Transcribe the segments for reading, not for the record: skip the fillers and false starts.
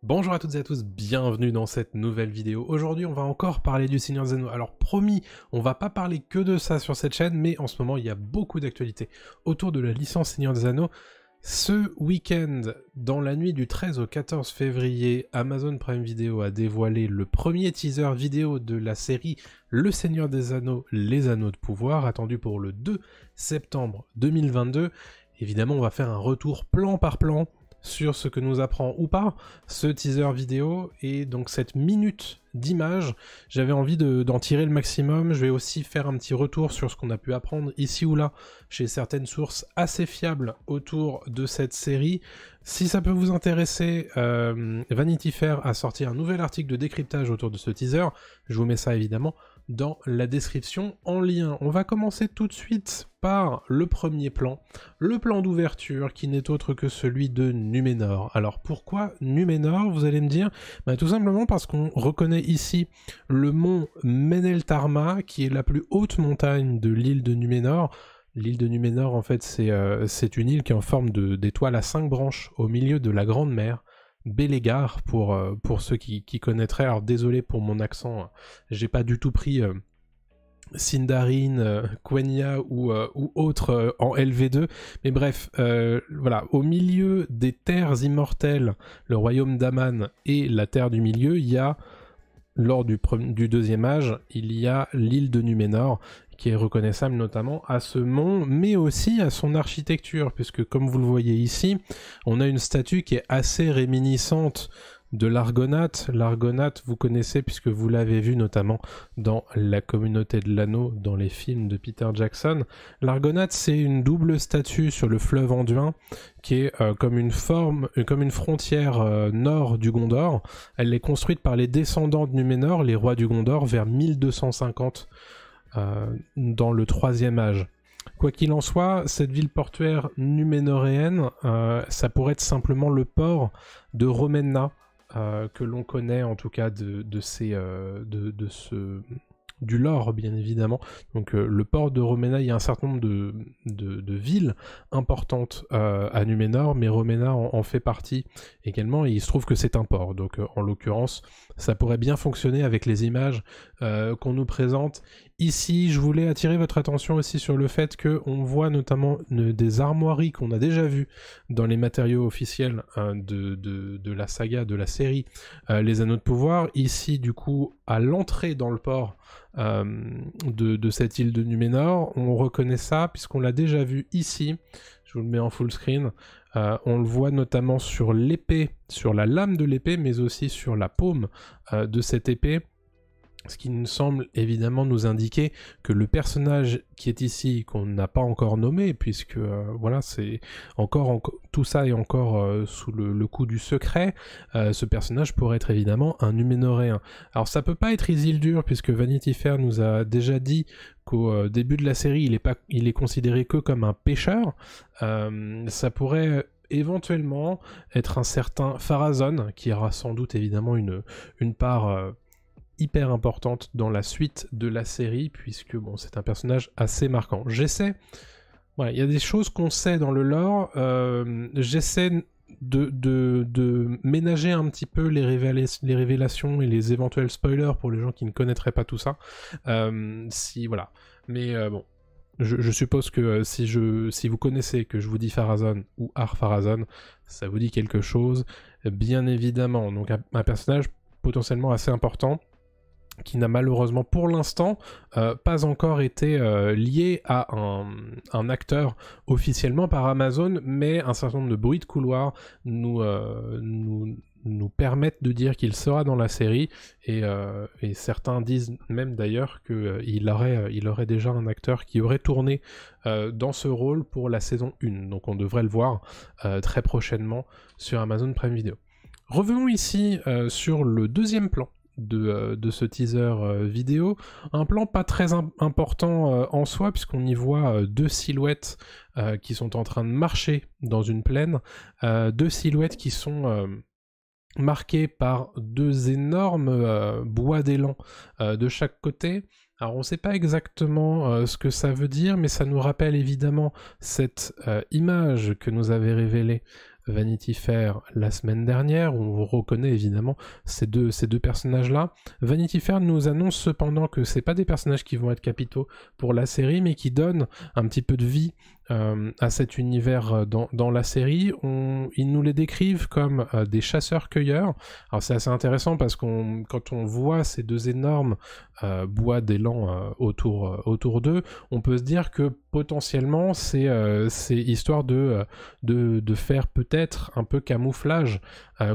Bonjour à toutes et à tous, bienvenue dans cette nouvelle vidéo. Aujourd'hui, on va encore parler du Seigneur des Anneaux. Alors promis, on va pas parler que de ça sur cette chaîne, mais en ce moment, il y a beaucoup d'actualités autour de la licence Seigneur des Anneaux. Ce week-end, dans la nuit du 13 au 14 février, Amazon Prime Video a dévoilé le premier teaser vidéo de la série Le Seigneur des Anneaux, les Anneaux de Pouvoir, attendu pour le 2 septembre 2022. Évidemment, on va faire un retour plan par plan sur ce que nous apprend ou pas ce teaser vidéo, et donc cette minute d'image, j'avais envie d'en tirer le maximum. Je vais aussi faire un petit retour sur ce qu'on a pu apprendre ici ou là chez certaines sources assez fiables autour de cette série. Si ça peut vous intéresser, Vanity Fair a sorti un nouvel article de décryptage autour de ce teaser, je vous mets ça évidemment dans la description en lien. On va commencer tout de suite par le premier plan, le plan d'ouverture qui n'est autre que celui de Numénor. Alors pourquoi Numénor, vous allez me dire? Tout simplement parce qu'on reconnaît ici le mont Meneltarma, qui est la plus haute montagne de l'île de Numénor. L'île de Numénor, en fait, c'est une île qui est en forme d'étoile à 5 branches au milieu de la Grande Mer. Bélégar pour ceux qui connaîtraient. Alors désolé pour mon accent, j'ai pas du tout pris Sindarin, Quenya ou autre en LV2, mais bref, voilà, au milieu des terres immortelles, le royaume d'Aman et la terre du milieu, il y a, lors du deuxième âge, il y a l'île de Numénor, qui est reconnaissable notamment à ce mont, mais aussi à son architecture, puisque comme vous le voyez ici, on a une statue qui est assez réminiscente de l'Argonath. L'Argonath, vous connaissez puisque vous l'avez vu notamment dans La Communauté de l'Anneau, dans les films de Peter Jackson. L'Argonath, c'est une double statue sur le fleuve Anduin, qui est comme une frontière nord du Gondor. Elle est construite par les descendants de Numénor, les rois du Gondor, vers 1250, dans le troisième âge. Quoi qu'il en soit, cette ville portuaire numénoréenne, ça pourrait être simplement le port de Romenna, que l'on connaît en tout cas du lore, bien évidemment. Donc le port de Romenna, il y a un certain nombre de villes importantes à Numénor, mais Romenna en fait partie également, et il se trouve que c'est un port. Donc en l'occurrence, ça pourrait bien fonctionner avec les images qu'on nous présente. Ici, je voulais attirer votre attention aussi sur le fait qu'on voit notamment des armoiries qu'on a déjà vues dans les matériaux officiels de la saga, de la série Les Anneaux de Pouvoir. Ici, du coup, à l'entrée dans le port de cette île de Numénor, on reconnaît ça puisqu'on l'a déjà vu ici. Je vous le mets en full screen. On le voit notamment sur l'épée, sur la lame de l'épée, mais aussi sur la paume de cette épée. Ce qui nous semble évidemment nous indiquer que le personnage qui est ici, qu'on n'a pas encore nommé, puisque voilà, c'est tout ça est encore sous le coup du secret, ce personnage pourrait être évidemment un Numénoréen. Alors ça peut pas être Isildur, puisque Vanity Fair nous a déjà dit qu'au début de la série, il est considéré que comme un pêcheur. Ça pourrait éventuellement être un certain Pharazôn, qui aura sans doute évidemment une part hyper importante dans la suite de la série, puisque bon, c'est un personnage assez marquant. Voilà, il y a des choses qu'on sait dans le lore, j'essaie de ménager un petit peu les révélations et les éventuels spoilers pour les gens qui ne connaîtraient pas tout ça. Voilà. Mais bon, je suppose que si vous connaissez que je vous dis Pharazôn ou Ar-Pharazôn, ça vous dit quelque chose, bien évidemment. Donc un personnage potentiellement assez important, qui n'a malheureusement pour l'instant pas encore été lié à un acteur officiellement par Amazon, mais un certain nombre de bruits de couloir nous permettent de dire qu'il sera dans la série, et certains disent même d'ailleurs qu'il aurait déjà un acteur qui aurait tourné dans ce rôle pour la saison 1, donc on devrait le voir très prochainement sur Amazon Prime Video. Revenons ici sur le deuxième plan de ce teaser vidéo, un plan pas très important en soi, puisqu'on y voit deux silhouettes qui sont en train de marcher dans une plaine, deux silhouettes qui sont marquées par deux énormes bois d'élan de chaque côté. Alors on ne sait pas exactement ce que ça veut dire, mais ça nous rappelle évidemment cette image que nous avait révélée Vanity Fair la semaine dernière, où on reconnaît évidemment ces deux personnages-là. Vanity Fair nous annonce cependant que c'est pas des personnages qui vont être capitaux pour la série, mais qui donnent un petit peu de vie à cet univers dans la série. Ils nous les décrivent comme des chasseurs-cueilleurs. Alors c'est assez intéressant parce quand on voit ces deux énormes bois d'élan autour d'eux, on peut se dire que potentiellement c'est histoire de faire peut-être un peu camouflage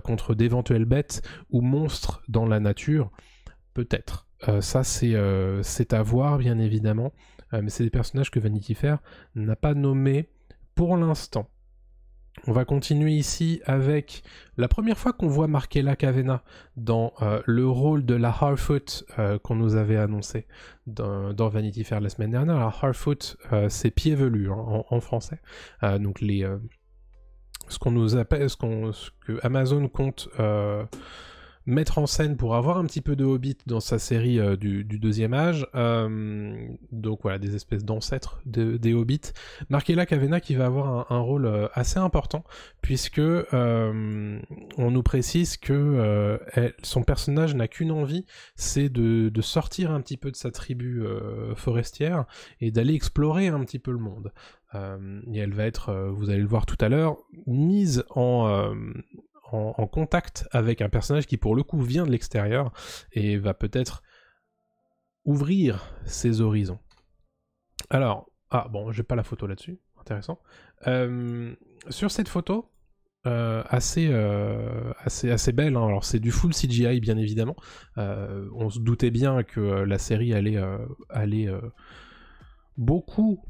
contre d'éventuelles bêtes ou monstres dans la nature. Peut-être. Ça c'est à voir bien évidemment. Mais c'est des personnages que Vanity Fair n'a pas nommés pour l'instant. On va continuer ici avec la première fois qu'on voit Markella Kavena dans le rôle de la Harfoot qu'on nous avait annoncé dans Vanity Fair la semaine dernière. Alors Harfoot, c'est pieds velus en français. Donc ce qu'on nous appelle, ce que Amazon compte mettre en scène pour avoir un petit peu de Hobbit dans sa série du deuxième âge. Donc voilà, des espèces d'ancêtres des Hobbits. Markella Kavena qui va avoir un rôle assez important, puisque on nous précise que son personnage n'a qu'une envie, c'est de sortir un petit peu de sa tribu forestière et d'aller explorer un petit peu le monde. Et elle va être, vous allez le voir tout à l'heure, mise en contact avec un personnage qui pour le coup vient de l'extérieur et va peut-être ouvrir ses horizons. Alors, j'ai pas la photo là-dessus, intéressant. Sur cette photo, assez belle, hein. Alors c'est du full CGI bien évidemment, on se doutait bien que la série allait beaucoup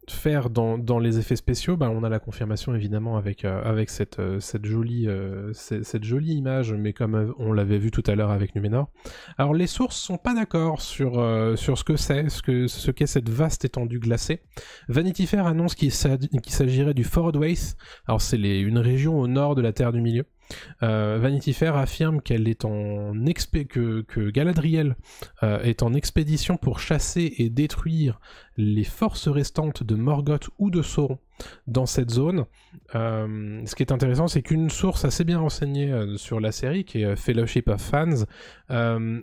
faire dans les effets spéciaux. On a la confirmation évidemment avec cette jolie image, mais comme on l'avait vu tout à l'heure avec Numénor. Alors les sources sont pas d'accord sur ce que c'est, ce qu'est cette vaste étendue glacée. Vanity Fair annonce qu'il s'agirait du Forodwaith. Alors c'est une région au nord de la Terre du Milieu. Vanity Fair affirme qu'elle est que Galadriel est en expédition pour chasser et détruire les forces restantes de Morgoth ou de Sauron dans cette zone. Ce qui est intéressant, c'est qu'une source assez bien renseignée sur la série, qui est Fellowship of Fans,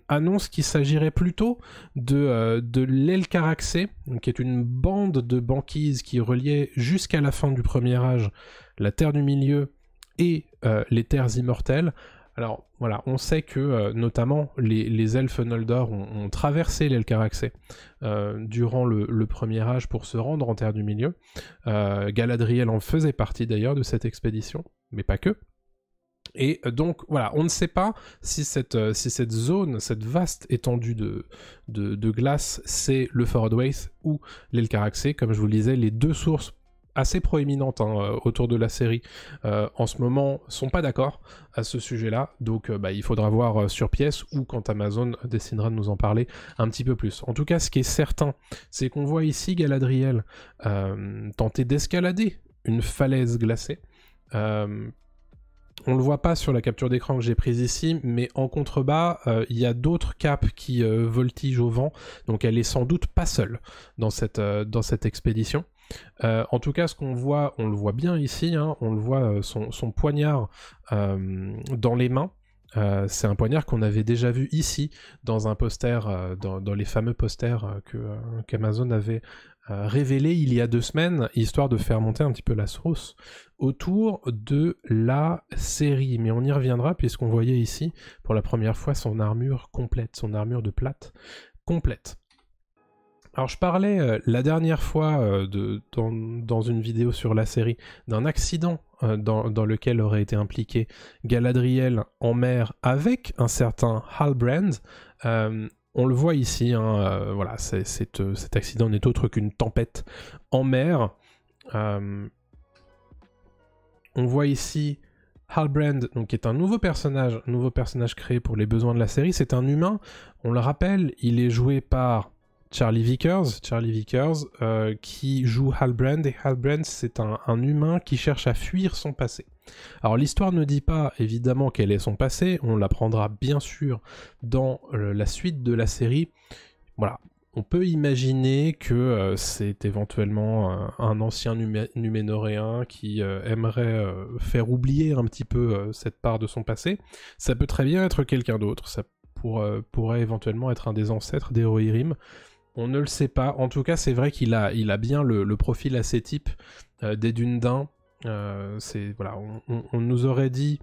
annonce qu'il s'agirait plutôt de l'Elcaraxé, qui est une bande de banquises qui reliait jusqu'à la fin du Premier Âge la Terre du Milieu et les terres immortelles. Alors voilà, on sait que notamment les elfes Noldor ont traversé l'Elcaraxé durant le Premier Âge pour se rendre en Terre du Milieu. Galadriel en faisait partie d'ailleurs de cette expédition, mais pas que. Et donc voilà, on ne sait pas si cette zone, cette vaste étendue de glace, c'est le Forodwaith ou l'Elcaraxé. Comme je vous le disais, les deux sources assez proéminentes autour de la série en ce moment sont pas d'accord à ce sujet-là, donc il faudra voir sur pièce ou quand Amazon décidera de nous en parler un petit peu plus. En tout cas, ce qui est certain, c'est qu'on voit ici Galadriel tenter d'escalader une falaise glacée. On le voit pas sur la capture d'écran que j'ai prise ici, mais en contrebas, il y a d'autres capes qui voltigent au vent, donc elle est sans doute pas seule dans cette expédition. En tout cas, ce qu'on voit, on le voit bien ici, hein, on le voit son poignard dans les mains. C'est un poignard qu'on avait déjà vu ici dans un poster, dans les fameux posters qu'Amazon avait révélé il y a 2 semaines, histoire de faire monter un petit peu la sauce autour de la série. Mais on y reviendra puisqu'on voyait ici pour la première fois son armure complète, son armure de plate complète. Alors je parlais la dernière fois dans une vidéo sur la série d'un accident dans lequel aurait été impliqué Galadriel en mer avec un certain Halbrand. On le voit ici, hein, voilà, cet accident n'est autre qu'une tempête en mer. On voit ici Halbrand, donc, qui est un nouveau personnage créé pour les besoins de la série. C'est un humain, on le rappelle, il est joué par Charlie Vickers, qui joue Halbrand, et Halbrand c'est un humain qui cherche à fuir son passé. Alors l'histoire ne dit pas évidemment quel est son passé, on l'apprendra bien sûr dans la suite de la série. Voilà, On peut imaginer que c'est éventuellement un ancien Numénoréen qui aimerait faire oublier un petit peu cette part de son passé. Ça peut très bien être quelqu'un d'autre, ça pourrait éventuellement être un des ancêtres des Rohirrim. On ne le sait pas. En tout cas, c'est vrai qu'il a bien le profil assez type des Dúnedain. Voilà, on nous aurait dit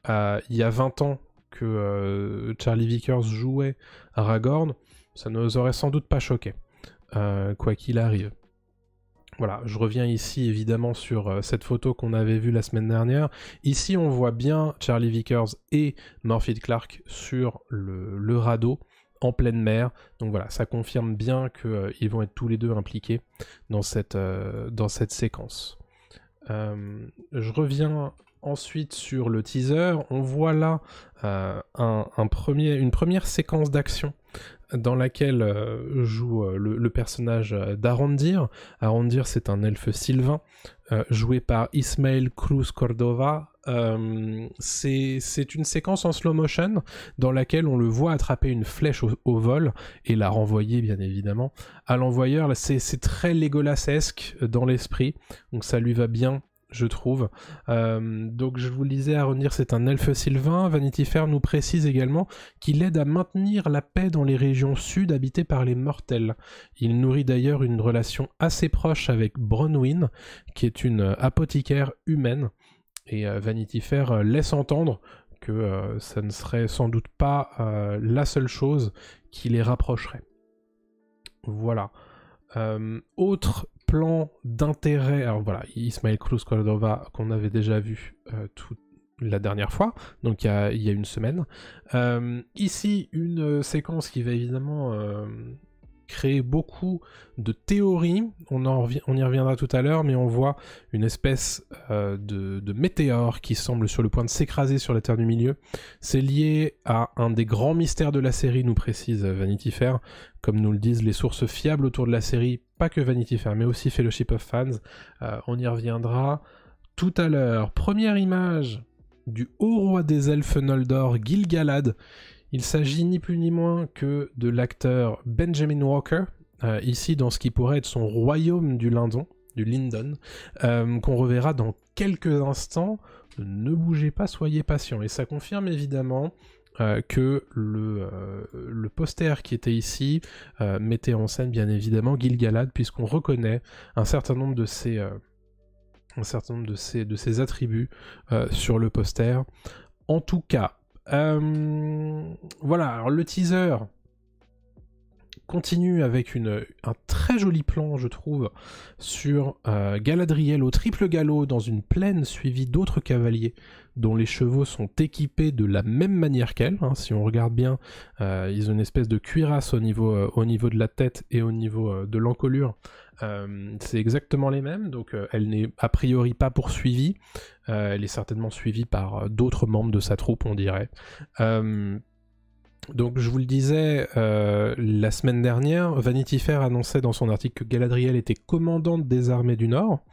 il y a 20 ans que Charlie Vickers jouait Aragorn. Ça ne nous aurait sans doute pas choqué, quoi qu'il arrive. Voilà, je reviens ici évidemment sur cette photo qu'on avait vue la semaine dernière. Ici, on voit bien Charlie Vickers et Morfydd Clark sur le radeau en pleine mer. Donc voilà, ça confirme bien qu'ils vont être tous les deux impliqués dans cette séquence. Je reviens ensuite sur le teaser. On voit là une première séquence d'action dans laquelle joue le personnage d'Arondir. Arondir, c'est un elfe sylvain, joué par Ismael Cruz Cordova. C'est une séquence en slow motion dans laquelle on le voit attraper une flèche au vol et la renvoyer bien évidemment à l'envoyeur. C'est très Legolasesque dans l'esprit, donc ça lui va bien, je trouve. Donc je vous le disais, Arondir, c'est un elfe sylvain. Vanity Fair nous précise également qu'il aide à maintenir la paix dans les régions sud habitées par les mortels. Il nourrit d'ailleurs une relation assez proche avec Bronwyn, qui est une apothicaire humaine, et Vanity Fair laisse entendre que ça ne serait sans doute pas la seule chose qui les rapprocherait. Voilà. Autre plan d'intérêt, alors voilà, Ismael Cruz Cordova qu'on avait déjà vu la dernière fois, donc il y a une semaine. Ici, une séquence qui va évidemment créer beaucoup de théories, on y reviendra tout à l'heure, mais on voit une espèce de météore qui semble sur le point de s'écraser sur la Terre du Milieu. C'est lié à un des grands mystères de la série, nous précise Vanity Fair, comme nous le disent les sources fiables autour de la série, pas que Vanity Fair, mais aussi Fellowship of Fans. On y reviendra tout à l'heure. Première image du haut roi des elfes Noldor, Gil-galad. Il s'agit ni plus ni moins que de l'acteur Benjamin Walker, ici dans ce qui pourrait être son royaume du Lindon, qu'on reverra dans quelques instants. Ne bougez pas, soyez patients. Et ça confirme évidemment que le poster qui était ici mettait en scène bien évidemment Gil-galad, puisqu'on reconnaît un certain nombre de ses attributs sur le poster. En tout cas, voilà, alors le teaser continue avec un très joli plan, je trouve, sur Galadriel au triple galop dans une plaine suivie d'autres cavaliers dont les chevaux sont équipés de la même manière qu'elle. Hein. Si on regarde bien, ils ont une espèce de cuirasse au niveau de la tête et au niveau de l'encolure. C'est exactement les mêmes, donc elle n'est a priori pas poursuivie. Elle est certainement suivie par d'autres membres de sa troupe, on dirait. Donc je vous le disais, la semaine dernière, Vanity Fair annonçait dans son article que Galadriel était commandante des armées du Nord.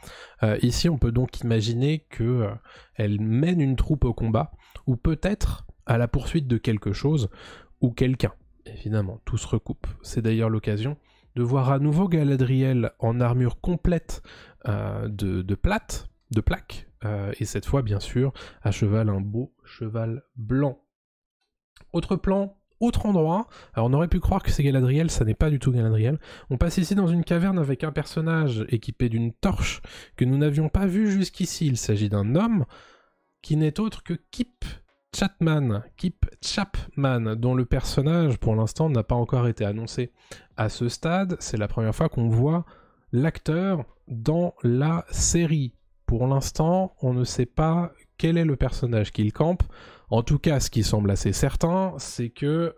Ici, on peut donc imaginer qu'elle mène une troupe au combat, ou peut-être à la poursuite de quelque chose, ou quelqu'un. Évidemment, tout se recoupe. C'est d'ailleurs l'occasion de voir à nouveau Galadriel en armure complète de plaques, et cette fois, bien sûr, à cheval, un beau cheval blanc. Autre plan, autre endroit, alors on aurait pu croire que c'est Galadriel, ça n'est pas du tout Galadriel. On passe ici dans une caverne avec un personnage équipé d'une torche que nous n'avions pas vu jusqu'ici. Il s'agit d'un homme qui n'est autre que Kip Chapman, dont le personnage pour l'instant n'a pas encore été annoncé à ce stade. C'est la première fois qu'on voit l'acteur dans la série. Pour l'instant, on ne sait pas quel est le personnage qu'il campe. En tout cas, ce qui semble assez certain, c'est que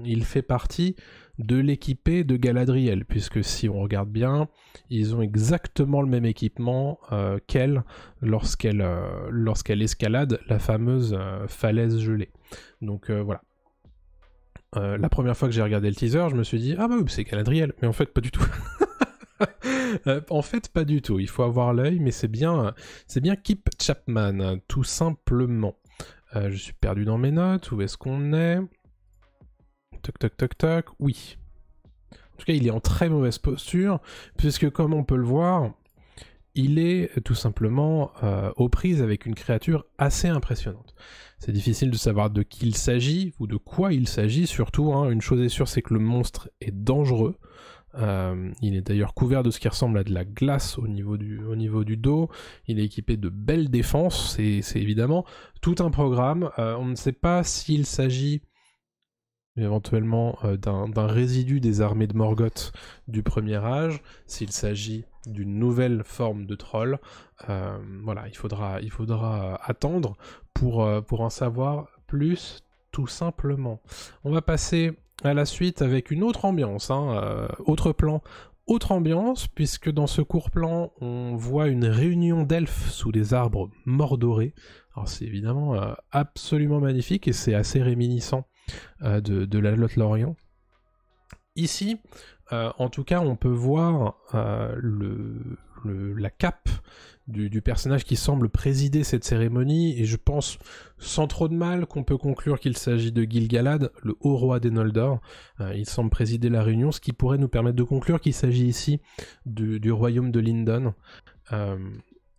il fait partie de l'équipé de Galadriel, puisque si on regarde bien, ils ont exactement le même équipement qu'elle lorsqu'elle escalade la fameuse falaise gelée. Donc voilà. La première fois que j'ai regardé le teaser, je me suis dit « Ah bah oui, c'est Galadriel », mais en fait pas du tout. En fait pas du tout, il faut avoir l'œil, mais c'est bien Kip Chapman, tout simplement. Je suis perdu dans mes notes, où est-ce qu'on est ? Toc toc toc toc, oui. En tout cas, il est en très mauvaise posture, puisque comme on peut le voir, il est tout simplement aux prises avec une créature assez impressionnante. C'est difficile de savoir de qui il s'agit, ou de quoi il s'agit, surtout. Hein. Une chose est sûre, c'est que le monstre est dangereux. Il est d'ailleurs couvert de ce qui ressemble à de la glace au niveau du dos. Il est équipé de belles défenses. C'est évidemment tout un programme. On ne sait pas s'il s'agit éventuellement d'un résidu des armées de Morgoth du premier âge, s'il s'agit d'une nouvelle forme de troll. Voilà, il faudra attendre pour en savoir plus, tout simplement. On va passer à la suite avec une autre ambiance, autre plan, autre ambiance, puisque dans ce court plan, on voit une réunion d'elfes sous des arbres mordorés. Alors c'est évidemment absolument magnifique et c'est assez réminiscent de la Lothlórien. Ici, en tout cas, on peut voir la cape du personnage qui semble présider cette cérémonie, et je pense sans trop de mal qu'on peut conclure qu'il s'agit de Gil-galad, le haut roi des Noldor. Il semble présider la réunion, ce qui pourrait nous permettre de conclure qu'il s'agit ici du royaume de Lindon.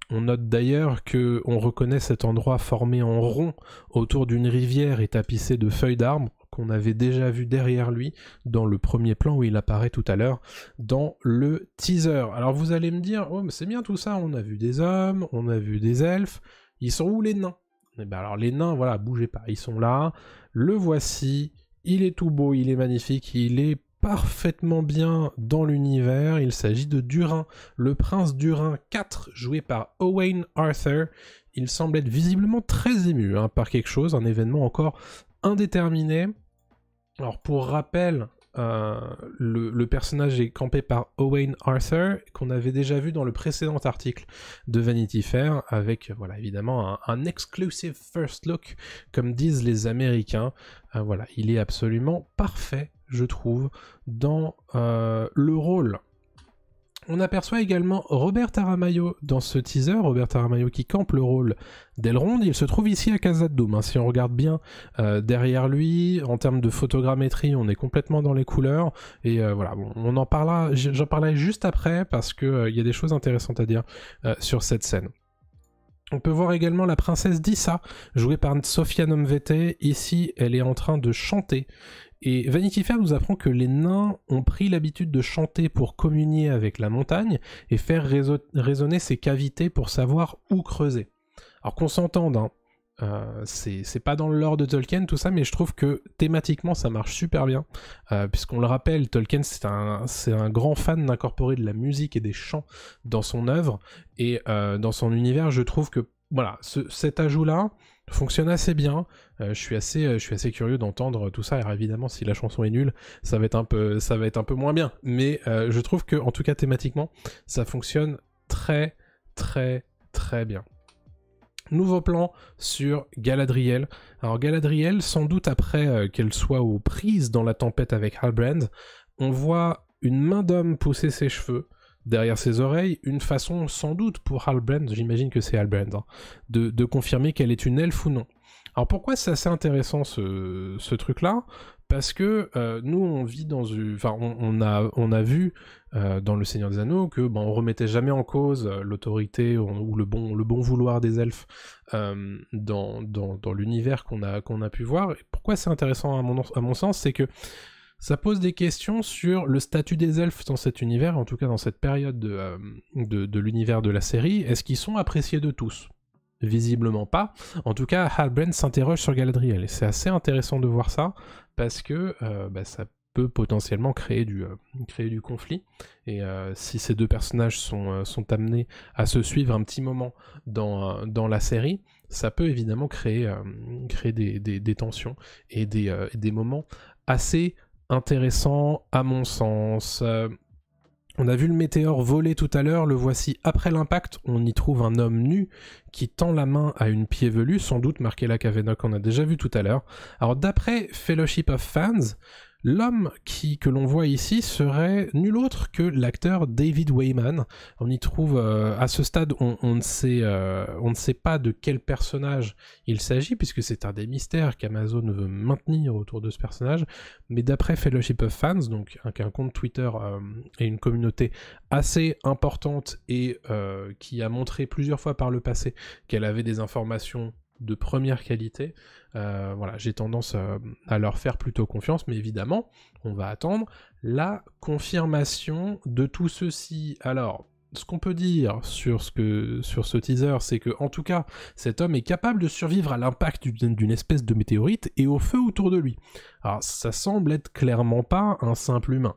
On note d'ailleurs qu'on reconnaît cet endroit formé en rond autour d'une rivière et tapissé de feuilles d'arbres, qu'on avait déjà vu derrière lui dans le premier plan où il apparaît tout à l'heure dans le teaser. Alors vous allez me dire, oh mais c'est bien tout ça, on a vu des hommes, on a vu des elfes, ils sont où les nains? Et ben alors les nains, voilà, bougez pas, ils sont là, le voici, il est tout beau, il est magnifique, il est parfaitement bien dans l'univers. Il s'agit de Durin, le prince Durin 4, joué par Owain Arthur. Il semble être visiblement très ému par quelque chose, un événement encore indéterminé. Alors pour rappel, le personnage est campé par Owain Arthur, qu'on avait déjà vu dans le précédent article de Vanity Fair, avec voilà évidemment un exclusive first look, comme disent les Américains. Voilà, il est absolument parfait, je trouve, dans le rôle. On aperçoit également Robert Aramayo dans ce teaser, Robert Aramayo qui campe le rôle d'Elrond. Il se trouve ici à Khazad-dûm. Si on regarde bien derrière lui, en termes de photogrammétrie, on est complètement dans les couleurs. Et voilà, bon, on en parlera, j'en parlerai juste après parce qu'il y a des choses intéressantes à dire sur cette scène. On peut voir également la princesse Dissa, jouée par Sofia Nomvete. Ici, elle est en train de chanter. Et Vanity Fair nous apprend que les nains ont pris l'habitude de chanter pour communier avec la montagne et faire résonner ses cavités pour savoir où creuser. Alors qu'on s'entende, c'est pas dans le lore de Tolkien tout ça, mais je trouve que thématiquement ça marche super bien, puisqu'on le rappelle, Tolkien c'est un grand fan d'incorporer de la musique et des chants dans son œuvre, et dans son univers je trouve que voilà, cet ajout-là fonctionne assez bien. Je suis assez curieux d'entendre tout ça. Alors évidemment, si la chanson est nulle, ça va être un peu moins bien. Mais je trouve que, en tout cas thématiquement, ça fonctionne très très très bien. Nouveau plan sur Galadriel. Alors Galadriel, sans doute après qu'elle soit aux prises dans la tempête avec Halbrand, on voit une main d'homme pousser ses cheveux derrière ses oreilles, une façon sans doute pour Halbrand, j'imagine que c'est Halbrand, de confirmer qu'elle est une elfe ou non. Alors pourquoi c'est assez intéressant ce truc-là? Parce que nous on vit dans une... Enfin on a vu dans Le Seigneur des Anneaux que on remettait jamais en cause l'autorité ou le bon vouloir des elfes dans l'univers qu'on a pu voir. Et pourquoi c'est intéressant à mon sens, c'est que ça pose des questions sur le statut des elfes dans cet univers, en tout cas dans cette période de l'univers de la série. Est-ce qu'ils sont appréciés de tous? Visiblement pas. En tout cas, Halbrand s'interroge sur Galadriel, et c'est assez intéressant de voir ça, parce que ça peut potentiellement créer du conflit, et si ces deux personnages sont amenés à se suivre un petit moment dans la série, ça peut évidemment créer des tensions, et des moments assez intéressant à mon sens. On a vu le météore voler tout à l'heure, le voici après l'impact. On y trouve un homme nu qui tend la main à une pied velue, sans doute marqué la Cavenok qu'on a déjà vu tout à l'heure. Alors d'après Fellowship of Fans, L'homme que l'on voit ici serait nul autre que l'acteur David Wayman. On y trouve, à ce stade, on ne sait pas de quel personnage il s'agit, puisque c'est un des mystères qu'Amazon veut maintenir autour de ce personnage, mais d'après Fellowship of Fans, donc un compte Twitter et une communauté assez importante et qui a montré plusieurs fois par le passé qu'elle avait des informations de première qualité, voilà, j'ai tendance à leur faire plutôt confiance, mais évidemment, on va attendre la confirmation de tout ceci. Alors, ce qu'on peut dire sur ce teaser, c'est que, en tout cas, cet homme est capable de survivre à l'impact d'une espèce de météorite et au feu autour de lui. Alors, ça semble être clairement pas un simple humain.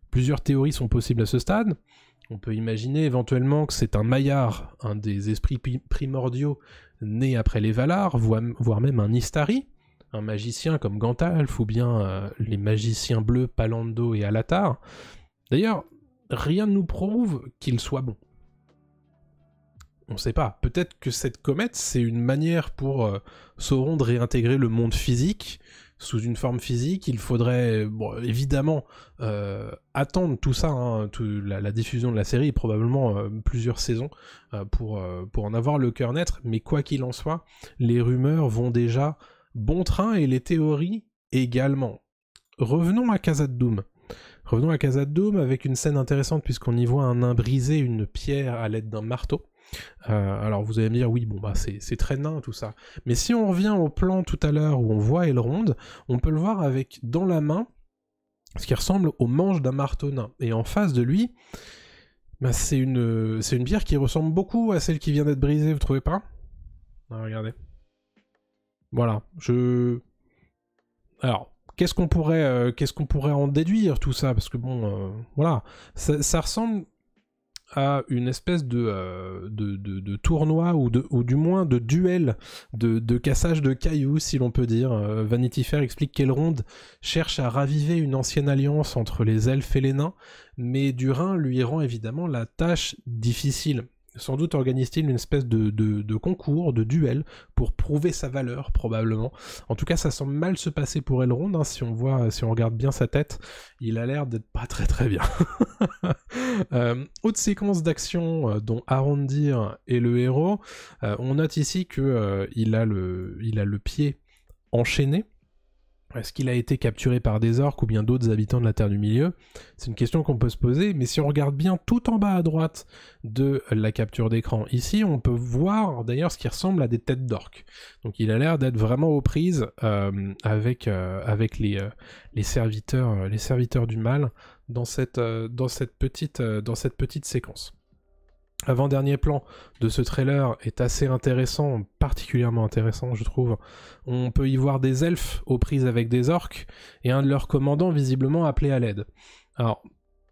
Plusieurs théories sont possibles à ce stade. On peut imaginer éventuellement que c'est un Maillard, un des esprits primordiaux nés après les Valar, voire même un Istari, un magicien comme Gandalf, ou bien les magiciens bleus Palando et Alatar. D'ailleurs, rien ne nous prouve qu'il soit bon. On ne sait pas. Peut-être que cette comète, c'est une manière pour Sauron de réintégrer le monde physique sous une forme physique. Il faudrait, bon, évidemment, attendre tout ça, hein, la diffusion de la série, et probablement plusieurs saisons, pour en avoir le cœur net. Mais quoi qu'il en soit, les rumeurs vont déjà bon train, et les théories également. Revenons à Khazad-dûm. Revenons à Khazad-dûm avec une scène intéressante, puisqu'on y voit un nain briser une pierre à l'aide d'un marteau. Alors vous allez me dire, oui, bon bah c'est très nain tout ça. Mais si on revient au plan tout à l'heure où on voit Elrond, on peut le voir avec dans la main ce qui ressemble au manche d'un marteau nain. Et en face de lui, bah, c'est une pierre qui ressemble beaucoup à celle qui vient d'être brisée, vous trouvez pas? Ah, regardez. Voilà, alors, qu'est-ce qu'on pourrait en déduire tout ça? Parce que bon, voilà, ça ressemble à une espèce de tournoi ou du moins de duel de cassage de cailloux, si l'on peut dire. Vanity Fair explique qu'Elrond cherche à raviver une ancienne alliance entre les elfes et les nains, mais Durin lui rend évidemment la tâche difficile. Sans doute organise-t-il une espèce de concours, de duel, pour prouver sa valeur, probablement. En tout cas, ça semble mal se passer pour Elrond, hein, si on regarde bien sa tête, il a l'air d'être pas très très bien. Autre séquence d'action dont Arondir est le héros, on note ici que il a le pied enchaîné. Est-ce qu'il a été capturé par des orques ou bien d'autres habitants de la Terre du Milieu? C'est une question qu'on peut se poser, mais si on regarde bien tout en bas à droite de la capture d'écran, ici on peut voir d'ailleurs ce qui ressemble à des têtes d'orques. Donc il a l'air d'être vraiment aux prises avec les serviteurs du mal dans cette petite séquence. Avant-dernier plan de ce trailer est assez intéressant, particulièrement intéressant je trouve. On peut y voir des elfes aux prises avec des orques, et un de leurs commandants visiblement appelé à l'aide. Alors,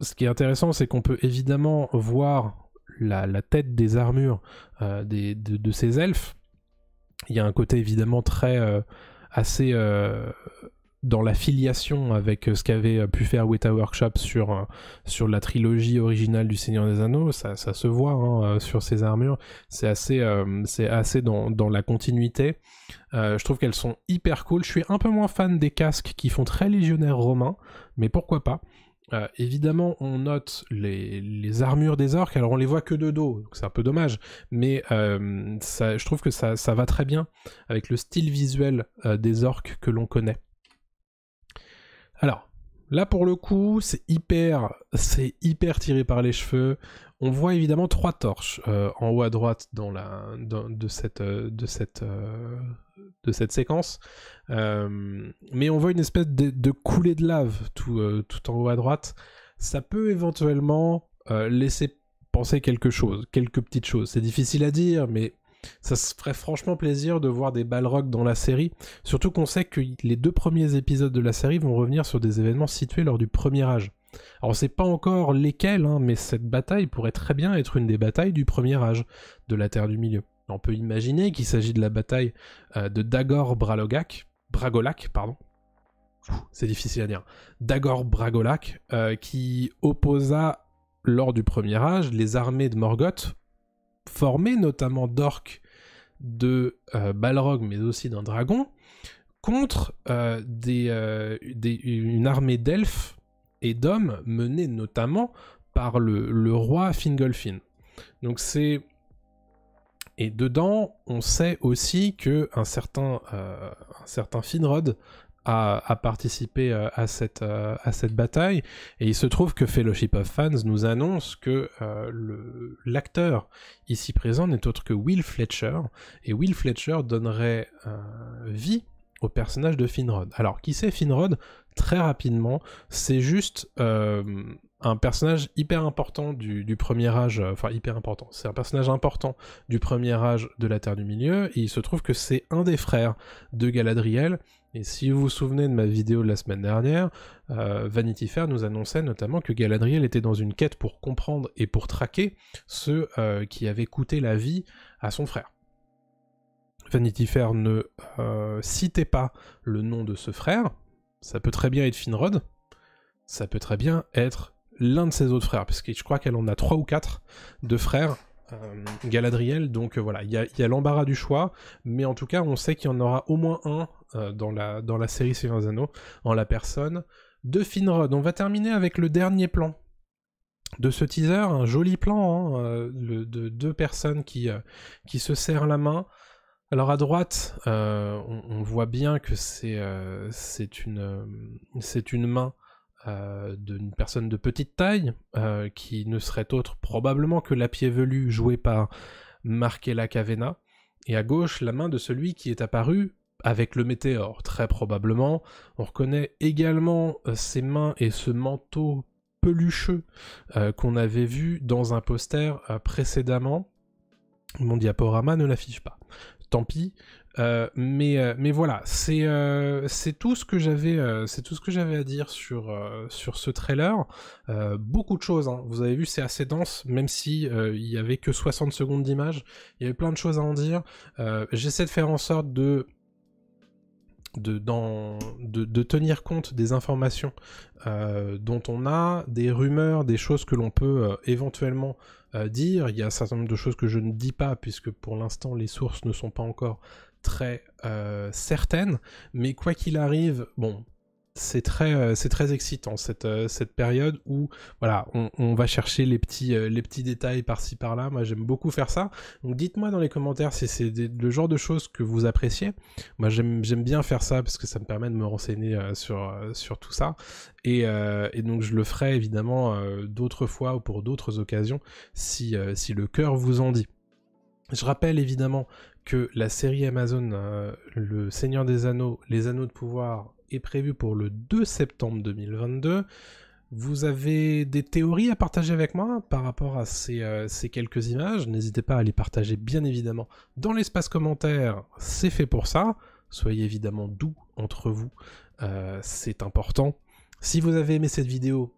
ce qui est intéressant, c'est qu'on peut évidemment voir la tête des armures de ces elfes. Il y a un côté évidemment très assez dans la filiation avec ce qu'avait pu faire Weta Workshop sur la trilogie originale du Seigneur des Anneaux, ça se voit hein, sur ces armures, c'est assez dans la continuité. Je trouve qu'elles sont hyper cool. Je suis un peu moins fan des casques qui font très légionnaires romains, mais pourquoi pas. Évidemment, on note les armures des orques, alors on les voit que de dos, donc c'est un peu dommage, mais je trouve que ça va très bien avec le style visuel des orques que l'on connaît. Alors, là pour le coup, c'est hyper tiré par les cheveux. On voit évidemment 3 torches en haut à droite de cette séquence, mais on voit une espèce de coulée de lave tout en haut à droite. Ça peut éventuellement laisser penser quelques petites choses. C'est difficile à dire, mais ça se ferait franchement plaisir de voir des Balrogs dans la série, surtout qu'on sait que les 2 premiers épisodes de la série vont revenir sur des événements situés lors du Premier Âge. Alors on sait pas encore lesquels, hein, mais cette bataille pourrait très bien être une des batailles du Premier Âge de la Terre du Milieu. On peut imaginer qu'il s'agit de la bataille de Dagor Bragolac, c'est difficile à dire, Dagor Bragolac, qui opposa lors du Premier Âge les armées de Morgoth, formées notamment d'orques, de Balrog, mais aussi d'un dragon, contre une armée d'elfes et d'hommes menée notamment par le roi Fingolfin. Donc c'est... Et dedans, on sait aussi que un certain Finrod a participé à cette bataille, et il se trouve que Fellowship of Fans nous annonce que l'acteur ici présent n'est autre que Will Fletcher, et Will Fletcher donnerait vie au personnage de Finrod. Alors, qui c'est Finrod ? Très rapidement, c'est juste un personnage hyper important du premier âge, enfin hyper important, c'est un personnage important du premier âge de la Terre du Milieu, et il se trouve que c'est un des frères de Galadriel, et si vous vous souvenez de ma vidéo de la semaine dernière, Vanity Fair nous annonçait notamment que Galadriel était dans une quête pour comprendre et pour traquer ceux qui avaient coûté la vie à son frère. Vanity Fair ne citait pas le nom de ce frère, ça peut très bien être Finrod, ça peut très bien être l'un de ses autres frères, parce que je crois qu'elle en a 3 ou 4 de frères, Galadriel, donc voilà, il y a l'embarras du choix, mais en tout cas on sait qu'il y en aura au moins un dans la série Seigneur des Anneaux, en la personne de Finrod. On va terminer avec le dernier plan de ce teaser, un joli plan de 2 personnes qui se serrent la main. Alors à droite, on voit bien que c'est une main d'une personne de petite taille, qui ne serait autre probablement que la Pied-Velu jouée par Markella Cavena, et à gauche la main de celui qui est apparu avec le météore, très probablement. On reconnaît également ses mains et ce manteau pelucheux qu'on avait vu dans un poster précédemment. Mon diaporama ne l'affiche pas. Tant pis, mais voilà, c'est tout ce que j'avais à dire sur ce trailer. Beaucoup de choses, hein. Vous avez vu, c'est assez dense, même si il y avait que 60 secondes d'image. Il y avait plein de choses à en dire. J'essaie de faire en sorte de tenir compte des informations dont on a, des rumeurs, des choses que l'on peut éventuellement dire. Il y a un certain nombre de choses que je ne dis pas, puisque pour l'instant les sources ne sont pas encore très certaines, mais quoi qu'il arrive, bon, c'est très excitant cette période où voilà, on va chercher les petits détails par-ci par-là. Moi j'aime beaucoup faire ça, donc dites-moi dans les commentaires si c'est le genre de choses que vous appréciez. Moi j'aime bien faire ça parce que ça me permet de me renseigner sur tout ça, et donc je le ferai évidemment d'autres fois ou pour d'autres occasions si le cœur vous en dit. Je rappelle évidemment que la série Amazon Le Seigneur des Anneaux, Les Anneaux de Pouvoir est prévue pour le 2 septembre 2022. Vous avez des théories à partager avec moi par rapport à ces quelques images. N'hésitez pas à les partager bien évidemment dans l'espace commentaire, c'est fait pour ça. Soyez évidemment doux entre vous, c'est important. Si vous avez aimé cette vidéo,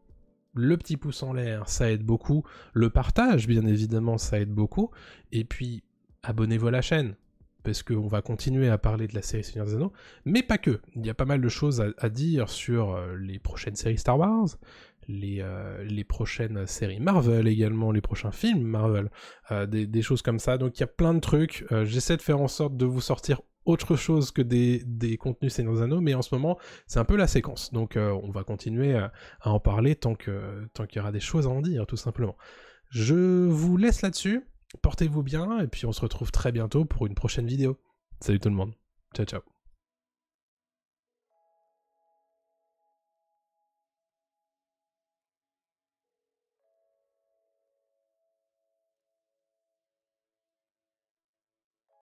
le petit pouce en l'air, ça aide beaucoup. Le partage, bien évidemment, ça aide beaucoup. Et puis, abonnez-vous à la chaîne, parce qu'on va continuer à parler de la série Seigneur des Anneaux, mais pas que. Il y a pas mal de choses à dire sur les prochaines séries Star Wars, les prochaines séries Marvel également, les prochains films Marvel, des choses comme ça. Donc il y a plein de trucs. J'essaie de faire en sorte de vous sortir autre chose que des contenus Seigneur des Anneaux, mais en ce moment, c'est un peu la séquence. Donc on va continuer à en parler tant qu'il y aura des choses à en dire, tout simplement. Je vous laisse là-dessus. Portez-vous bien, et puis on se retrouve très bientôt pour une prochaine vidéo. Salut tout le monde. Ciao, ciao.